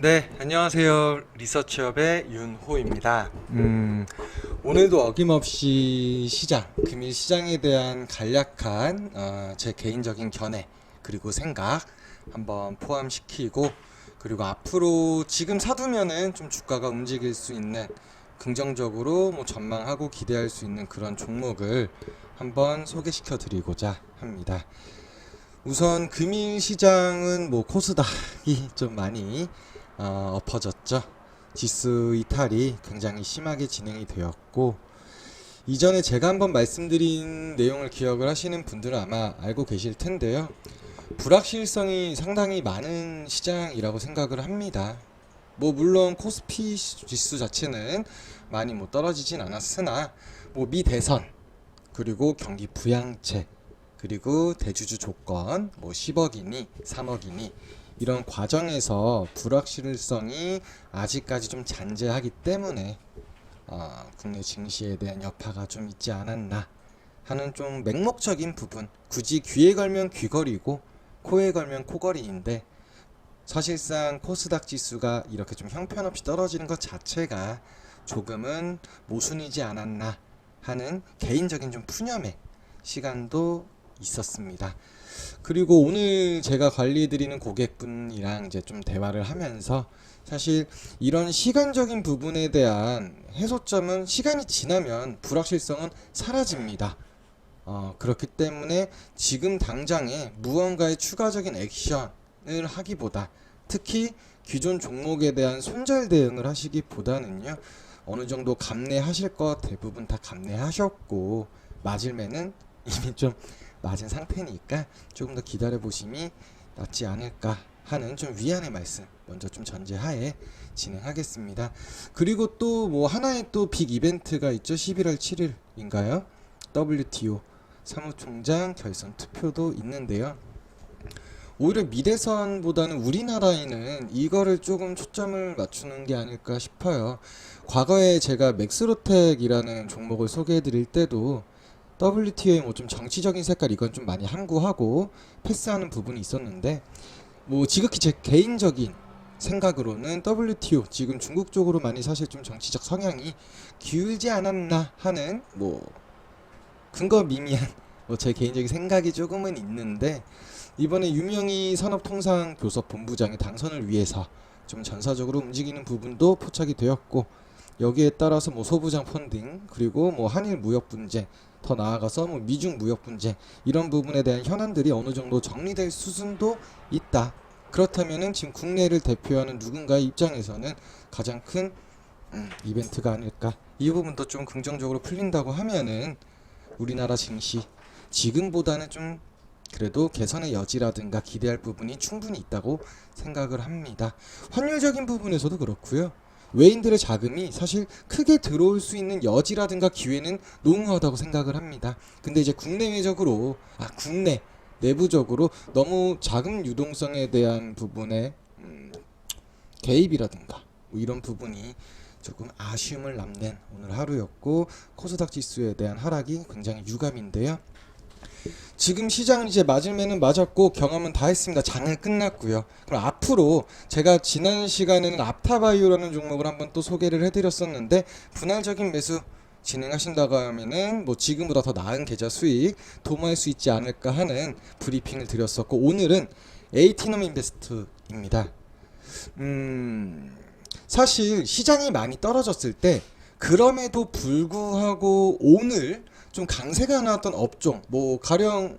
네, 안녕하세요. 리서치업의 윤호입니다. 오늘도 어김없이 금일 시장에 대한 간략한 제 개인적인 견해 그리고 생각 한번 포함시키고, 그리고 앞으로 지금 사두면은 좀 주가가 움직일 수 있는, 긍정적으로 뭐 전망하고 기대할 수 있는 그런 종목을 한번 소개시켜 드리고자 합니다. 우선 금일 시장은 뭐 코스닥이 좀 많이 엎어졌죠. 지수 이탈이 굉장히 심하게 진행이 되었고, 이전에 제가 한번 말씀드린 내용을 기억을 하시는 분들은 아마 알고 계실 텐데요. 불확실성이 상당히 많은 시장이라고 생각을 합니다. 뭐 물론 코스피 지수 자체는 많이 뭐 떨어지진 않았으나, 뭐 미대선, 그리고 경기 부양책, 그리고 대주주 조건, 뭐 10억이니 3억이니 이런 과정에서 불확실성이 아직까지 좀 잔재하기 때문에 국내 증시에 대한 여파가 좀 있지 않았나 하는 좀 맹목적인 부분, 굳이 귀에 걸면 귀걸이고 코에 걸면 코걸이인데, 사실상 코스닥 지수가 이렇게 좀 형편없이 떨어지는 것 자체가 조금은 모순이지 않았나 하는 개인적인 좀 푸념의 시간도 있었습니다. 그리고 오늘 제가 관리해드리는 고객분이랑 이제 좀 대화를 하면서, 사실 이런 시간적인 부분에 대한 해소점은 시간이 지나면 불확실성은 사라집니다. 그렇기 때문에 지금 당장에 무언가의 추가적인 액션을 하기보다, 특히 기존 종목에 대한 손절 대응을 하시기보다는요, 어느 정도 감내하실 거 대부분 다 감내하셨고, 맞을 매는 이미 좀 맞은 상태니까 조금 더 기다려 보심이 낫지 않을까 하는 좀 위안의 말씀 먼저 좀 전제하에 진행하겠습니다. 그리고 또 뭐 하나의 또 빅 이벤트가 있죠. 11월 7일인가요? WTO 사무총장 결선 투표도 있는데요. 오히려 미대선보다는 우리나라에는 이거를 조금 초점을 맞추는 게 아닐까 싶어요. 과거에 제가 맥스로텍이라는 종목을 소개해 드릴 때도 WTO의 뭐 좀 정치적인 색깔, 이건 좀 많이 함구하고 패스하는 부분이 있었는데, 뭐 지극히 제 개인적인 생각으로는 WTO 지금 중국 쪽으로 많이 사실 좀 정치적 성향이 기울지 않았나 하는 뭐 근거 미미한 뭐 제 개인적인 생각이 조금은 있는데, 이번에 유명희 산업통상교섭 본부장의 당선을 위해서 좀 전사적으로 움직이는 부분도 포착이 되었고, 여기에 따라서 뭐 소부장 펀딩, 그리고 뭐 한일 무역 분쟁, 더 나아가서 뭐 미중 무역 분쟁, 이런 부분에 대한 현안들이 어느 정도 정리될 수순도 있다. 그렇다면은 지금 국내를 대표하는 누군가의 입장에서는 가장 큰 이벤트가 아닐까. 이 부분도 좀 긍정적으로 풀린다고 하면은 우리나라 증시 지금보다는 좀 그래도 개선의 여지라든가 기대할 부분이 충분히 있다고 생각을 합니다. 환율적인 부분에서도 그렇고요. 외인들의 자금이 사실 크게 들어올 수 있는 여지라든가 기회는 농후하다고 생각을 합니다. 근데 이제 국내 내부적으로 너무 자금 유동성에 대한 부분에 개입이라든가 뭐 이런 부분이 조금 아쉬움을 남는 오늘 하루였고, 코스닥 지수에 대한 하락이 굉장히 유감인데요. 지금 시장은 이제 맞을매는 맞았고 경험은 다 했습니다. 장은 끝났고요. 그럼 앞으로 제가 지난 시간에는 앞타바이오라는 종목을 한번 또 소개를 해드렸었는데, 분할적인 매수 진행하신다고 하면은 뭐 지금보다 더 나은 계좌 수익 도모할 수 있지 않을까 하는 브리핑을 드렸었고, 오늘은 에이티넘 인베스트입니다. 사실 시장이 많이 떨어졌을 때, 그럼에도 불구하고 오늘 좀 강세가 나왔던 업종, 뭐 가령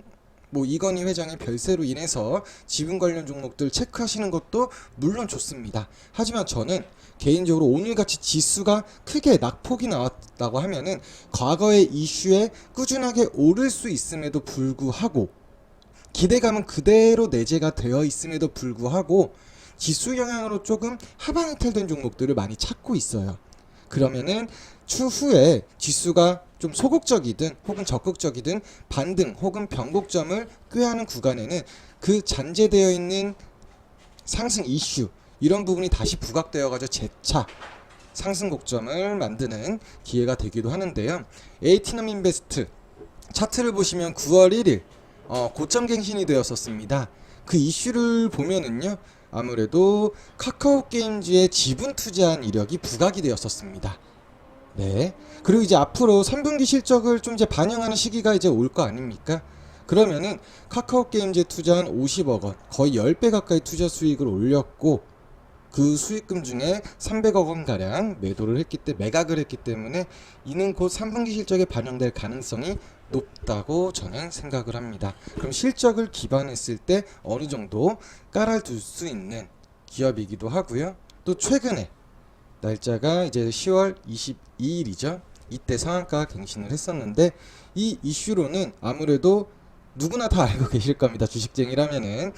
뭐 이건희 회장의 별세로 인해서 지분 관련 종목들 체크하시는 것도 물론 좋습니다. 하지만 저는 개인적으로 오늘같이 지수가 크게 낙폭이 나왔다고 하면은 과거의 이슈에 꾸준하게 오를 수 있음에도 불구하고, 기대감은 그대로 내재가 되어 있음에도 불구하고 지수 영향으로 조금 하방 이탈된 종목들을 많이 찾고 있어요. 그러면은 추후에 지수가 좀 소극적이든 혹은 적극적이든 반등 혹은 변곡점을 꾀하는 구간에는 그 잔재되어 있는 상승 이슈, 이런 부분이 다시 부각되어 가지고 재차 상승 곡점을 만드는 기회가 되기도 하는데요. 에이티넘 인베스트 차트를 보시면 9월 1일 고점 갱신이 되었었습니다. 그 이슈를 보면은요, 아무래도 카카오 게임즈에 지분 투자한 이력이 부각이 되었었습니다. 네. 그리고 이제 앞으로 3분기 실적을 좀 이제 반영하는 시기가 이제 올 거 아닙니까? 그러면은 카카오 게임즈에 투자한 50억 원, 거의 10배 가까이 투자 수익을 올렸고, 그 수익금 중에 300억 원 가량 매각을 했기 때문에 이는 곧 3분기 실적에 반영될 가능성이 높다고 저는 생각을 합니다. 그럼 실적을 기반했을 때 어느 정도 깔아둘 수 있는 기업이기도 하고요. 또 최근에 날짜가 이제 10월 22일이죠. 이때 상한가 갱신을 했었는데, 이 이슈로는 아무래도 누구나 다 알고 계실 겁니다. 주식쟁이라면은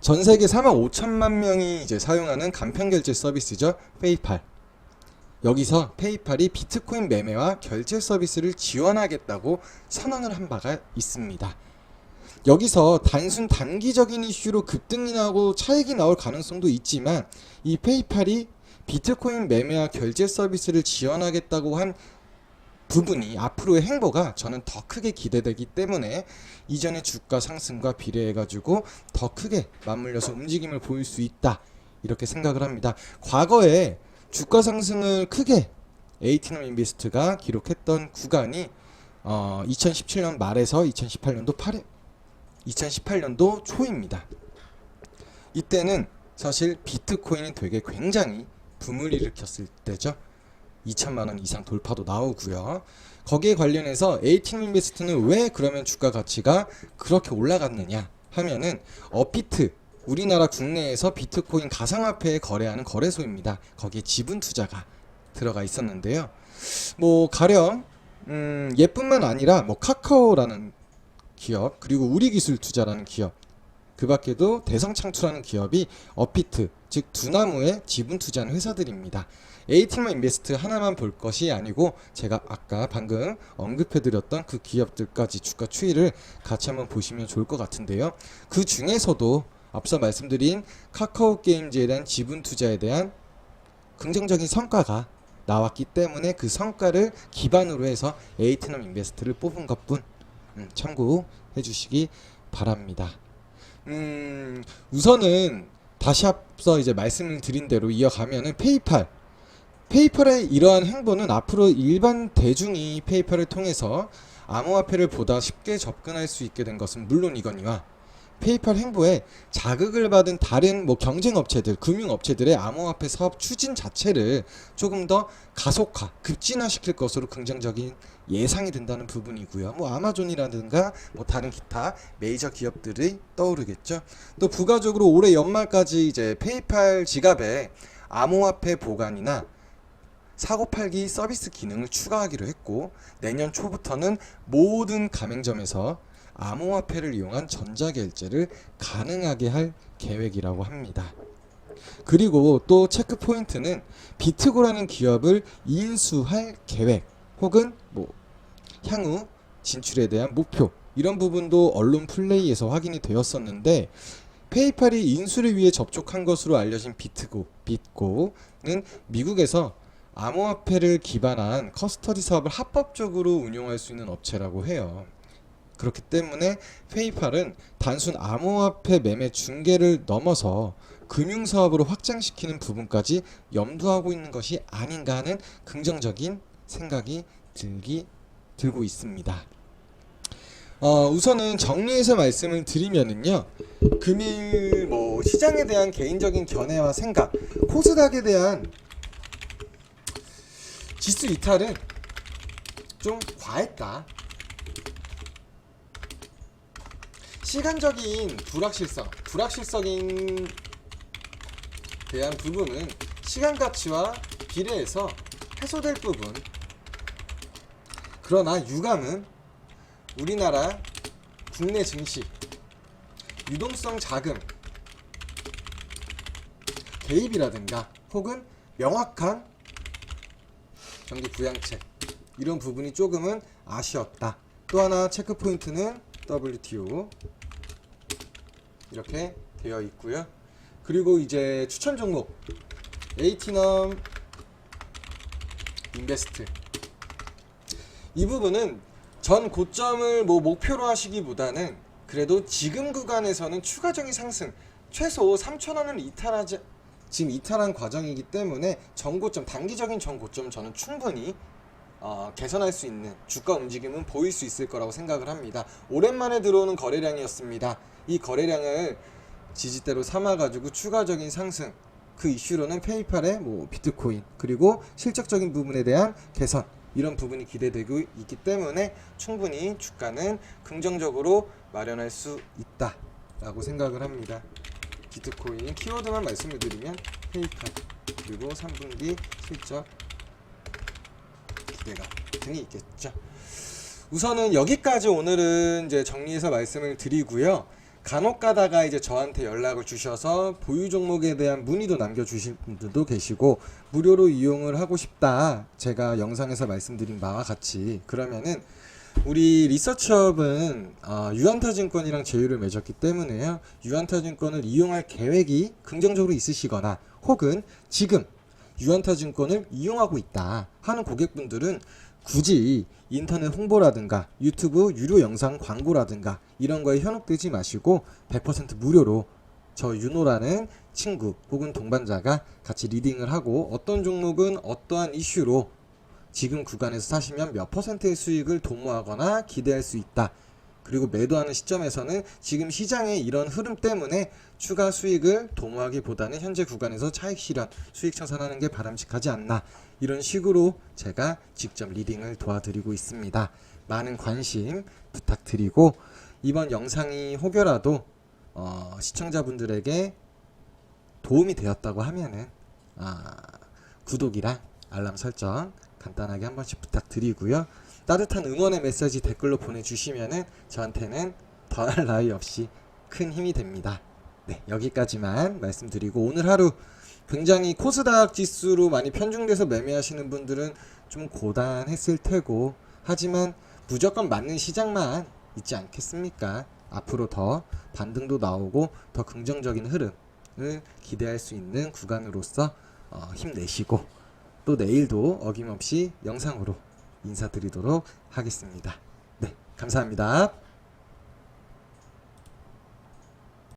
전 세계 4만 5천만 명이 이제 사용하는 간편 결제 서비스죠. 페이팔. 여기서 페이팔이 비트코인 매매와 결제 서비스를 지원하겠다고 선언을 한 바가 있습니다. 여기서 단순 단기적인 이슈로 급등이 나고 차익이 나올 가능성도 있지만, 이 페이팔이 비트코인 매매와 결제 서비스를 지원하겠다고 한 부분이 앞으로의 행보가 저는 더 크게 기대되기 때문에 이전의 주가 상승과 비례해 가지고 더 크게 맞물려서 움직임을 보일 수 있다, 이렇게 생각을 합니다. 과거에 주가 상승을 크게 에이티넘 인베스트가 기록했던 구간이 2017년 말에서 2018년도 초입니다. 이때는 사실 비트코인이 되게 굉장히 붐을 일으켰을 때죠. 2천만 원 이상 돌파도 나오고요. 거기에 관련해서 에이티넘 인베스트는 왜 그러면 주가 가치가 그렇게 올라갔느냐 하면은 업비트, 우리나라 국내에서 비트코인 가상화폐에 거래하는 거래소입니다. 거기에 지분 투자가 들어가 있었는데요. 뭐 가령 얘뿐만 아니라 뭐 카카오라는 기업, 그리고 우리기술투자라는 기업, 그 밖에도 대성창투라는 기업이 업비트, 즉 두나무에 지분 투자한 회사들입니다. 에이티넘 인베스트 하나만 볼 것이 아니고 제가 아까 방금 언급해드렸던 그 기업들까지 주가 추이를 같이 한번 보시면 좋을 것 같은데요. 그 중에서도 앞서 말씀드린 카카오 게임즈에 대한 지분 투자에 대한 긍정적인 성과가 나왔기 때문에 그 성과를 기반으로 해서 에이티넘 인베스트를 뽑은 것뿐 참고해 주시기 바랍니다. 우선은 다시 앞서 이제 말씀을 드린 대로 이어가면은 페이팔의 이러한 행보는 앞으로 일반 대중이 페이팔을 통해서 암호화폐를 보다 쉽게 접근할 수 있게 된 것은 물론이거니와, 페이팔 행보에 자극을 받은 다른 뭐 경쟁업체들, 금융업체들의 암호화폐 사업 추진 자체를 조금 더 가속화, 급진화시킬 것으로 긍정적인 예상이 된다는 부분이고요. 뭐 아마존이라든가 뭐 다른 기타 메이저 기업들이 떠오르겠죠. 또 부가적으로 올해 연말까지 이제 페이팔 지갑에 암호화폐 보관이나 사고 팔기 서비스 기능을 추가하기로 했고, 내년 초부터는 모든 가맹점에서 암호화폐를 이용한 전자결제를 가능하게 할 계획이라고 합니다. 그리고 또 체크 포인트는 비트고라는 기업을 인수할 계획, 혹은 뭐 향후 진출에 대한 목표, 이런 부분도 언론 플레이에서 확인이 되었었는데, 페이팔이 인수를 위해 접촉한 것으로 알려진 bitgo는 미국에서 암호화폐를 기반한 커스터디 사업을 합법적으로 운용할 수 있는 업체라고 해요. 그렇기 때문에 페이팔은 단순 암호화폐 매매 중개를 넘어서 금융사업으로 확장시키는 부분까지 염두하고 있는 것이 아닌가 하는 긍정적인 생각이 들고 있습니다. 우선은 정리해서 말씀을 드리면은요, 금일 뭐 시장에 대한 개인적인 견해와 생각, 코스닥에 대한 지수 이탈은 좀 과했다. 시간적인 불확실성인 대한 부분은 시간 가치와 비례해서 해소될 부분. 그러나 유감은 우리나라 국내 증시 유동성 자금 개입이라든가 혹은 명확한 경기 부양책, 이런 부분이 조금은 아쉬웠다. 또 하나 체크 포인트는 WTO 이렇게 되어 있고요. 그리고 이제 추천 종목 에이티넘 인베스트, 이 부분은 전 고점을 뭐 목표로 하시기보다는 그래도 지금 구간에서는 추가적인 상승 최소 3,000원을 지금 이탈한 과정이기 때문에 전고점, 단기적인 전고점 저는 충분히 개선할 수 있는 주가 움직임은 보일 수 있을 거라고 생각을 합니다. 오랜만에 들어오는 거래량이었습니다. 이 거래량을 지지대로 삼아가지고 추가적인 상승, 그 이슈로는 페이팔의 비트코인 그리고 실적적인 부분에 대한 개선, 이런 부분이 기대되고 있기 때문에 충분히 주가는 긍정적으로 마련할 수 있다라고 생각을 합니다. 비트코인 키워드만 말씀을 드리면 페이팔 그리고 3분기 실적 기대감 등이 있겠죠. 우선은 여기까지 오늘은 이제 정리해서 말씀을 드리고요. 간혹 가다가 이제 저한테 연락을 주셔서 보유 종목에 대한 문의도 남겨주신 분들도 계시고, 무료로 이용을 하고 싶다, 제가 영상에서 말씀드린 바와 같이, 그러면은 우리 리서치업은 유한타증권이랑 제휴를 맺었기 때문에요, 유한타증권을 이용할 계획이 긍정적으로 있으시거나 혹은 지금 유한타증권을 이용하고 있다 하는 고객분들은 굳이 인터넷 홍보라든가 유튜브 유료 영상 광고라든가 이런 거에 현혹되지 마시고 100% 무료로 저 윤호라는 친구 혹은 동반자가 같이 리딩을 하고, 어떤 종목은 어떠한 이슈로 지금 구간에서 사시면 몇 %의 수익을 도모하거나 기대할 수 있다, 그리고 매도하는 시점에서는 지금 시장의 이런 흐름 때문에 추가 수익을 도모하기보다는 현재 구간에서 차익 실현, 수익 청산하는 게 바람직하지 않나, 이런 식으로 제가 직접 리딩을 도와드리고 있습니다. 많은 관심 부탁드리고, 이번 영상이 혹여라도 시청자분들에게 도움이 되었다고 하면은 구독이랑 알람 설정 간단하게 한 번씩 부탁드리고요. 따뜻한 응원의 메시지 댓글로 보내주시면은 저한테는 더할 나위 없이 큰 힘이 됩니다. 네, 여기까지만 말씀드리고, 오늘 하루 굉장히 코스닥 지수로 많이 편중돼서 매매하시는 분들은 좀 고단했을 테고, 하지만 무조건 맞는 시장만 있지 않겠습니까? 앞으로 더 반등도 나오고 더 긍정적인 흐름을 기대할 수 있는 구간으로서 힘내시고, 또 내일도 어김없이 영상으로 인사드리도록 하겠습니다. 네, 감사합니다.